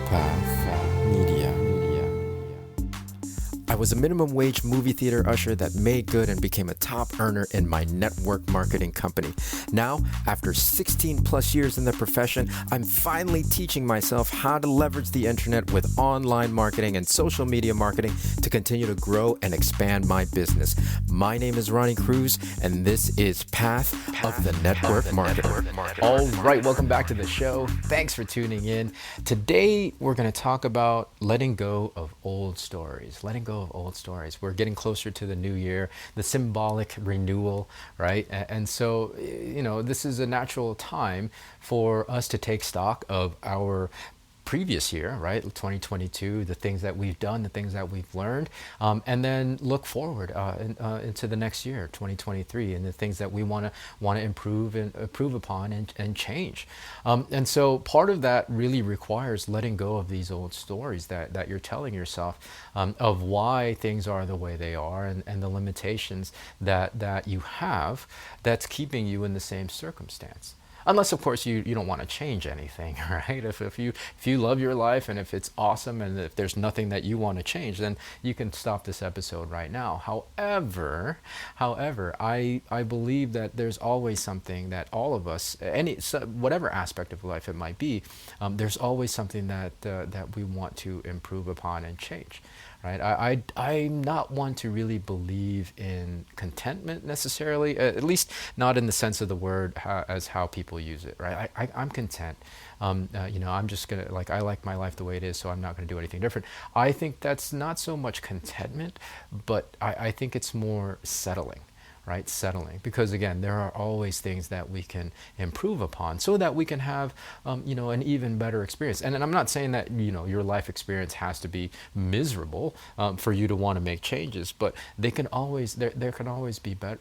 Path Media. I was a minimum wage movie theater usher that made good and became a top earner in my network marketing company. Now, after 16 plus years in the profession, I'm finally teaching myself how to leverage the internet with online marketing and social media marketing to continue to grow and expand my business. My name is Ronnie Cruz, and this is Path of the Network Marketer. All right, welcome back to the show. Thanks for tuning in. Today, we're going to talk about letting go of old stories. We're getting closer to the new year, the symbolic renewal, right? And so, this is a natural time for us to take stock of our previous year, right, 2022, the things that we've done, the things that we've learned, and then look forward into the next year, 2023, and the things that we want to improve upon and change. And so part of that really requires letting go of these old stories that you're telling yourself of why things are the way they are and the limitations that you have that's keeping you in the same circumstance. Unless, of course, you don't want to change anything, right? If you love your life and if it's awesome and if there's nothing that you want to change, then you can stop this episode right now. However, I believe that there's always something that all of us, whatever aspect of life it might be, there's always something that we want to improve upon and change. Right? I'm not one to really believe in contentment necessarily, at least not in the sense of the word as how people use it, right? I'm content. I'm just going to, I like my life the way it is, so I'm not going to do anything different. I think that's not so much contentment, but I think it's more settling. Right, settling, because again, there are always things that we can improve upon so that we can have, an even better experience. And I'm not saying that your life experience has to be miserable for you to want to make changes, but they can always there can always be better.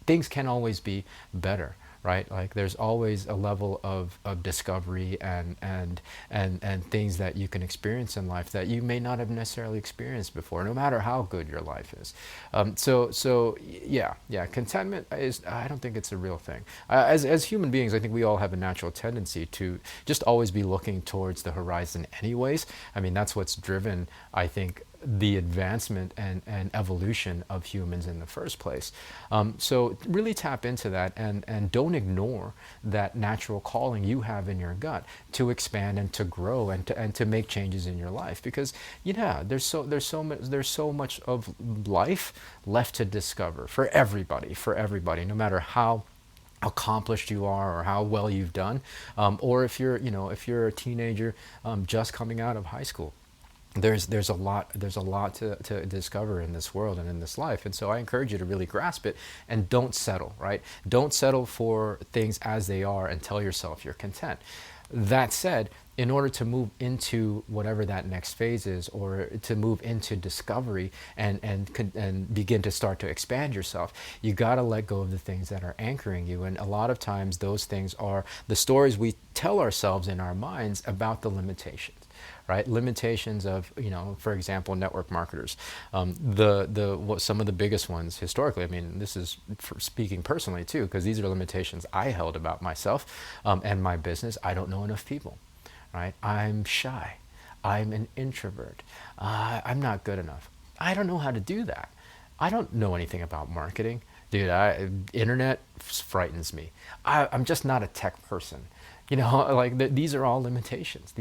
Things can always be better. Right, like there's always a level of discovery and things that you can experience in life that you may not have necessarily experienced before, no matter how good your life is. Contentment is, I don't think it's a real thing. As human beings, I think we all have a natural tendency to just always be looking towards the horizon anyways. I mean, that's what's driven, I think, the advancement and evolution of humans in the first place. So really tap into that and don't ignore that natural calling you have in your gut to expand and to grow and to make changes in your life, because there's so much of life left to discover for everybody, no matter how accomplished you are or how well you've done, or if you're a teenager just coming out of high school. There's a lot to discover in this world and in this life, and so I encourage you to really grasp it and don't settle. Right? Don't settle for things as they are and tell yourself you're content. That said, in order to move into whatever that next phase is, or to move into discovery and begin to start to expand yourself, you got to let go of the things that are anchoring you. And a lot of times those things are the stories we tell ourselves in our minds about the limitations. Right? Limitations of, for example, network marketers. Some of the biggest ones historically, I mean, this is for speaking personally too, because these are limitations I held about myself and my business. I don't know enough people, right? I'm shy. I'm an introvert. I'm not good enough. I don't know how to do that. I don't know anything about marketing. Dude, internet frightens me. I'm just not a tech person. These are all limitations.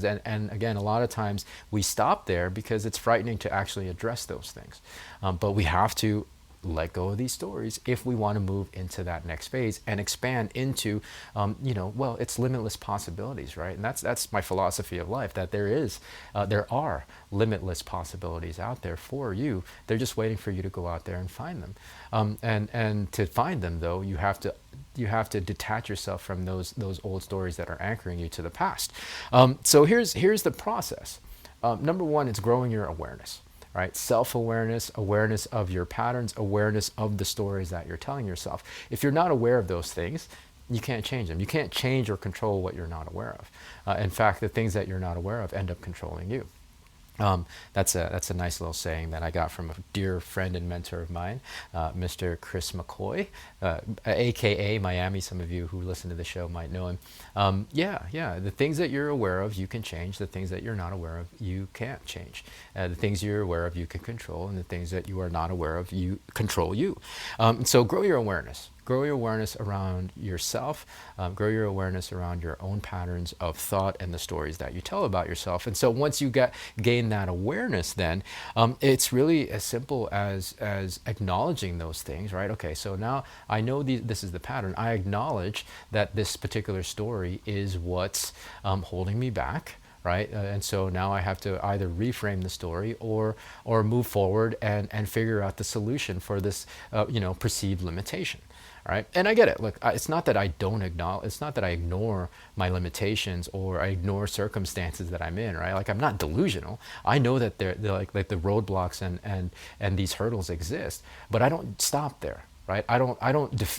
And again, a lot of times we stop there because it's frightening to actually address those things. But we have to let go of these stories if we want to move into that next phase and expand into, it's limitless possibilities, right? And that's my philosophy of life, that there are limitless possibilities out there for you. They're just waiting for you to go out there and find them. And to find them, though, you have to detach yourself from those old stories that are anchoring you to the past. So here's the process. Number one, it's growing your awareness. Right? Self-awareness, awareness of your patterns, awareness of the stories that you're telling yourself. If you're not aware of those things, you can't change them. You can't change or control what you're not aware of. In fact, the things that you're not aware of end up controlling you. That's a nice little saying that I got from a dear friend and mentor of mine, Mr. Chris McCoy, aka Miami. Some of you who listen to the show might know him. Yeah. The things that you're aware of, you can change. The things that you're not aware of, you can't change. The things you're aware of, you can control, and the things that you are not aware of, you control you. So grow your awareness. Grow your awareness around yourself. Grow your awareness around your own patterns of thought and the stories that you tell about yourself. And so once you gain that awareness, then it's really as simple as acknowledging those things, right? Okay, so now I know this is the pattern. I acknowledge that this particular story is what's holding me back. Right, and so now I have to either reframe the story or move forward and figure out the solution for this perceived limitation. Right, and I get it. Look, it's not that I don't acknowledge. It's not that I ignore my limitations or I ignore circumstances that I'm in. Right, like I'm not delusional. I know that they're like the roadblocks and these hurdles exist, but I don't stop there. Right, I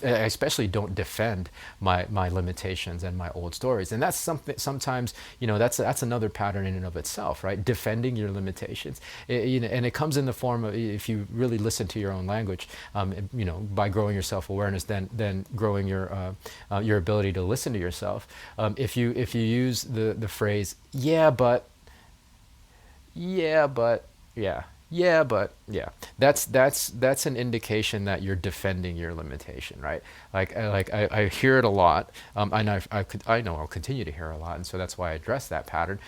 especially don't defend my limitations and my old stories, and that's something. Sometimes that's another pattern in and of itself. Right, defending your limitations, and it comes in the form of, if you really listen to your own language, by growing your self awareness, then growing your ability to listen to yourself. If you use the phrase yeah, but yeah. Yeah, but yeah, that's an indication that you're defending your limitation, right? I hear it a lot, and I know I'll continue to hear it a lot, and so that's why I address that pattern.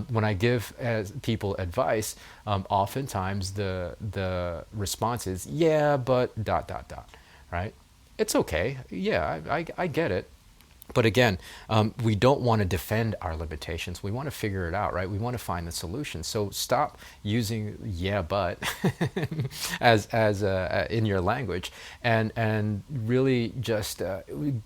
When I give people advice, oftentimes the response is yeah, but dot dot dot, right? It's okay, yeah, I get it. But again, we don't want to defend our limitations. We want to figure it out, right? We want to find the solution. So stop using "yeah, but" as in your language, and really just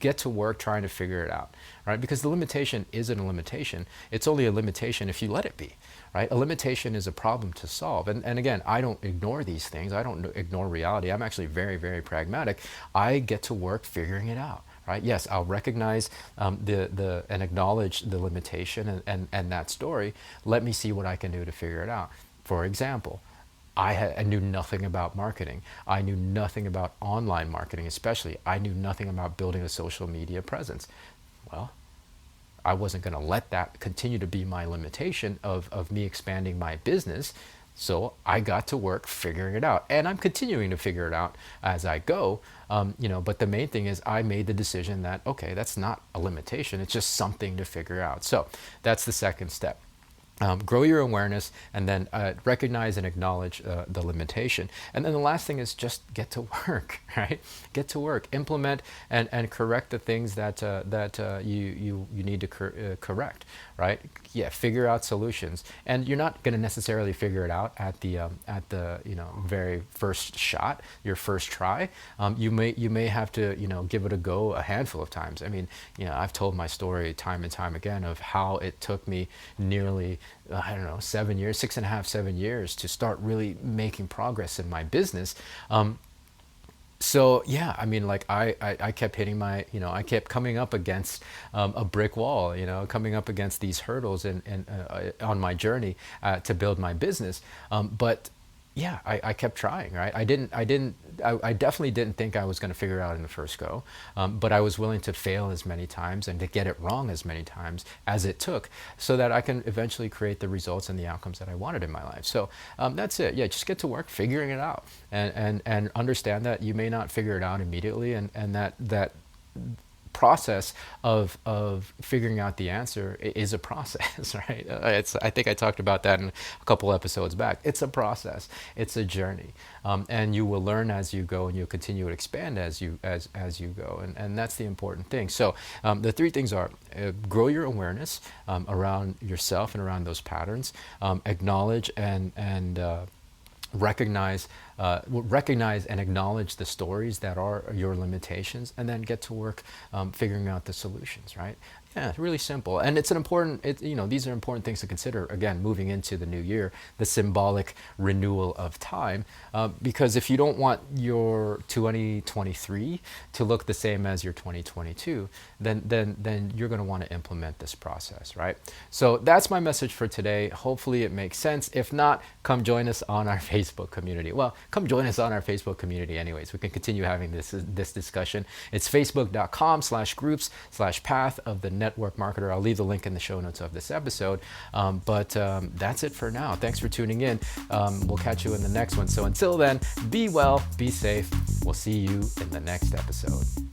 get to work trying to figure it out, right? Because the limitation isn't a limitation. It's only a limitation if you let it be. Right? A limitation is a problem to solve. And again, I don't ignore these things. I don't ignore reality. I'm actually very, very pragmatic. I get to work figuring it out. Right? Yes, I'll recognize and acknowledge the limitation and that story. Let me see what I can do to figure it out. For example, I knew nothing about marketing. I knew nothing about online marketing, especially. I knew nothing about building a social media presence. Well, I wasn't going to let that continue to be my limitation of me expanding my business. So I got to work figuring it out, and I'm continuing to figure it out as I go. But the main thing is I made the decision that, okay, that's not a limitation. It's just something to figure out. So that's the second step. Grow your awareness, and then recognize and acknowledge the limitation. And then the last thing is just get to work, right? Get to work, implement and correct the things that you need to correct, right? Yeah, figure out solutions, and you're not going to necessarily figure it out at the very first shot, your first try. You may have to give it a go a handful of times. I mean, I've told my story time and time again of how it took me nearly 7 years, 6.5, 7 years to start really making progress in my business. So yeah, I mean, like I kept hitting I kept coming up against a brick wall, coming up against these hurdles and on my journey to build my business. But yeah, I kept trying, right? I definitely didn't think I was going to figure it out in the first go, but I was willing to fail as many times and to get it wrong as many times as it took, so that I can eventually create the results and the outcomes that I wanted in my life. So that's it. Yeah, just get to work figuring it out, and understand that you may not figure it out immediately, and that process of figuring out the answer is a process, right? I think I talked about that in a couple episodes back. It's a process. It's a journey, and you will learn as you go, and you'll continue to expand as you go, and that's the important thing. So the three things are: grow your awareness around yourself and around those patterns, acknowledge and recognize and acknowledge the stories that are your limitations, and then get to work figuring out the solutions, right? Yeah, really simple. And it's an important, these are important things to consider, again, moving into the new year, the symbolic renewal of time. Because if you don't want your 2023 to look the same as your 2022, then you're going to want to implement this process, right? So that's my message for today. Hopefully it makes sense. If not, come join us on our Facebook community. Well, come join us on our Facebook community anyways. We can continue having this discussion. It's facebook.com/groups/path of the network marketer. I'll leave the link in the show notes of this episode. But that's it for now. Thanks for tuning in. We'll catch you in the next one. So until then, be well, be safe. We'll see you in the next episode.